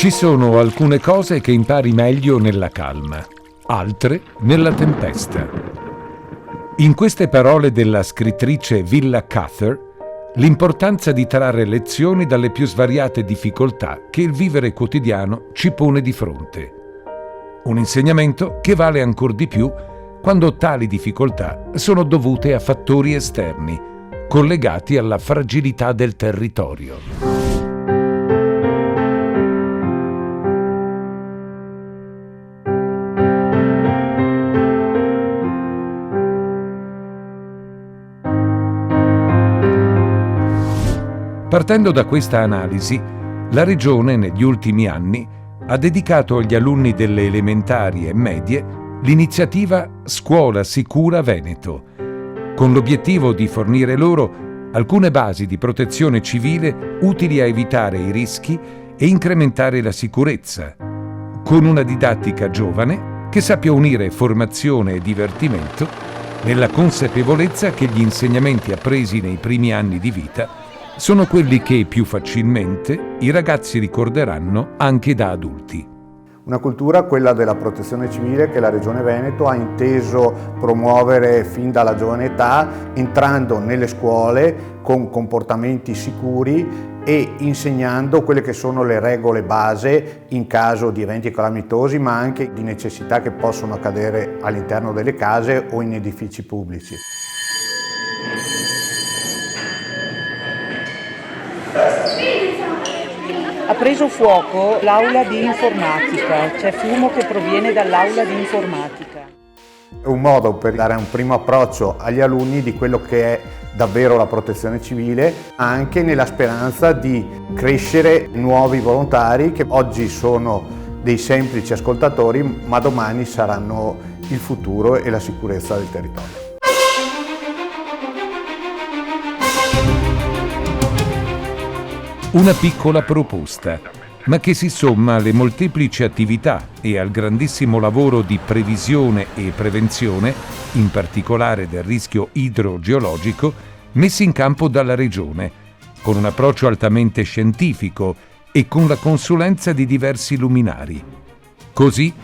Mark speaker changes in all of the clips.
Speaker 1: Ci sono alcune cose che impari meglio nella calma, altre nella tempesta. In queste parole della scrittrice Willa Cather, l'importanza di trarre lezioni dalle più svariate difficoltà che il vivere quotidiano ci pone di fronte. Un insegnamento che vale ancor di più quando tali difficoltà sono dovute a fattori esterni, collegati alla fragilità del territorio. Partendo da questa analisi, la Regione negli ultimi anni ha dedicato agli alunni delle elementari e medie l'iniziativa Scuola Sicura Veneto, con l'obiettivo di fornire loro alcune basi di protezione civile utili a evitare i rischi e incrementare la sicurezza, con una didattica giovane che sappia unire formazione e divertimento nella consapevolezza che gli insegnamenti appresi nei primi anni di vita sono quelli che più facilmente i ragazzi ricorderanno anche da adulti.
Speaker 2: Una cultura, quella della protezione civile, che la Regione Veneto ha inteso promuovere fin dalla giovane età, entrando nelle scuole con comportamenti sicuri e insegnando quelle che sono le regole base in caso di eventi calamitosi, ma anche di necessità che possono accadere all'interno delle case o in edifici pubblici.
Speaker 3: Ha preso fuoco l'aula di informatica, c'è fumo che proviene dall'aula di informatica.
Speaker 2: È un modo per dare un primo approccio agli alunni di quello che è davvero la protezione civile, anche nella speranza di crescere nuovi volontari che oggi sono dei semplici ascoltatori, ma domani saranno il futuro e la sicurezza del territorio.
Speaker 1: Una piccola proposta, ma che si somma alle molteplici attività e al grandissimo lavoro di previsione e prevenzione, in particolare del rischio idrogeologico, messi in campo dalla Regione, con un approccio altamente scientifico e con la consulenza di diversi luminari. Così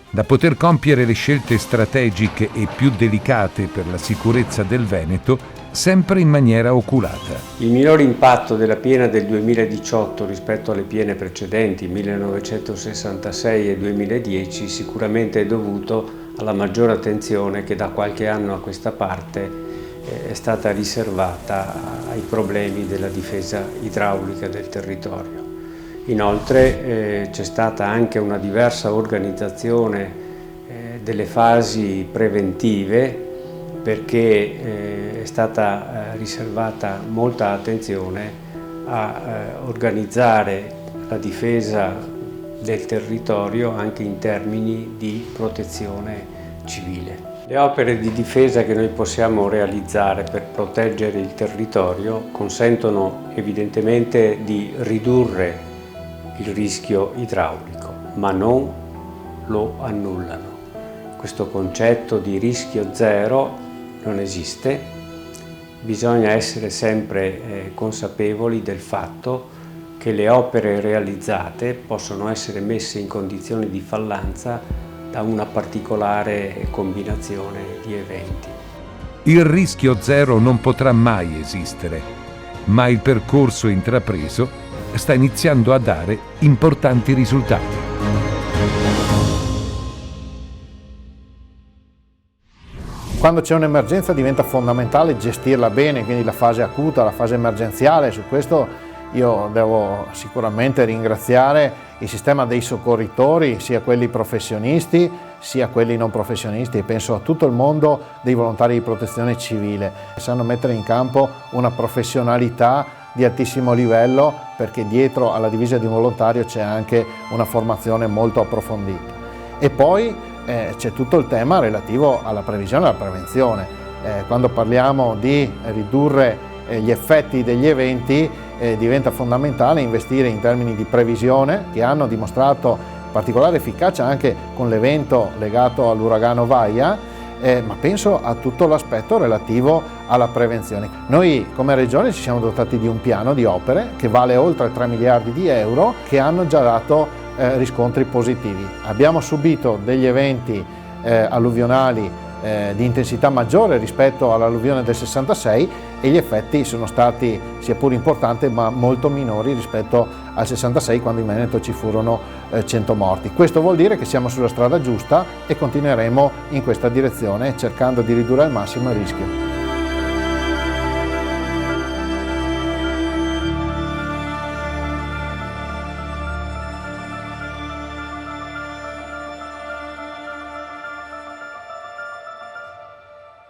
Speaker 1: da poter compiere le scelte strategiche e più delicate per la sicurezza del Veneto sempre in maniera oculata.
Speaker 4: Il minor impatto della piena del 2018 rispetto alle piene precedenti, 1966 e 2010, sicuramente è dovuto alla maggiore attenzione che da qualche anno a questa parte è stata riservata ai problemi della difesa idraulica del territorio. Inoltre c'è stata anche una diversa organizzazione delle fasi preventive, perché è stata riservata molta attenzione a organizzare la difesa del territorio anche in termini di protezione civile. Le opere di difesa che noi possiamo realizzare per proteggere il territorio consentono evidentemente di ridurre il rischio idraulico, ma non lo annullano. Questo concetto di rischio zero non esiste, bisogna essere sempre consapevoli del fatto che le opere realizzate possono essere messe in condizioni di fallanza da una particolare combinazione di eventi.
Speaker 1: Il rischio zero non potrà mai esistere, ma il percorso intrapreso sta iniziando a dare importanti risultati.
Speaker 2: Quando c'è un'emergenza diventa fondamentale gestirla bene, quindi la fase acuta, la fase emergenziale. Su questo io devo sicuramente ringraziare il sistema dei soccorritori, sia quelli professionisti sia quelli non professionisti, e penso a tutto il mondo dei volontari di protezione civile. Sanno mettere in campo una professionalità di altissimo livello, perché dietro alla divisa di un volontario c'è anche una formazione molto approfondita. E poi c'è tutto il tema relativo alla previsione e alla prevenzione. Quando parliamo di ridurre gli effetti degli eventi, diventa fondamentale investire in termini di previsione, che hanno dimostrato particolare efficacia anche con l'evento legato all'uragano Vaia, ma penso a tutto l'aspetto relativo alla prevenzione. Noi come Regione ci siamo dotati di un piano di opere che vale oltre 3 miliardi di euro, che hanno già dato riscontri positivi. Abbiamo subito degli eventi alluvionali di intensità maggiore rispetto all'alluvione del 66 e gli effetti sono stati sia pur importanti ma molto minori rispetto al 66, quando in Veneto ci furono 100 morti. Questo vuol dire che siamo sulla strada giusta e continueremo in questa direzione cercando di ridurre al massimo il rischio.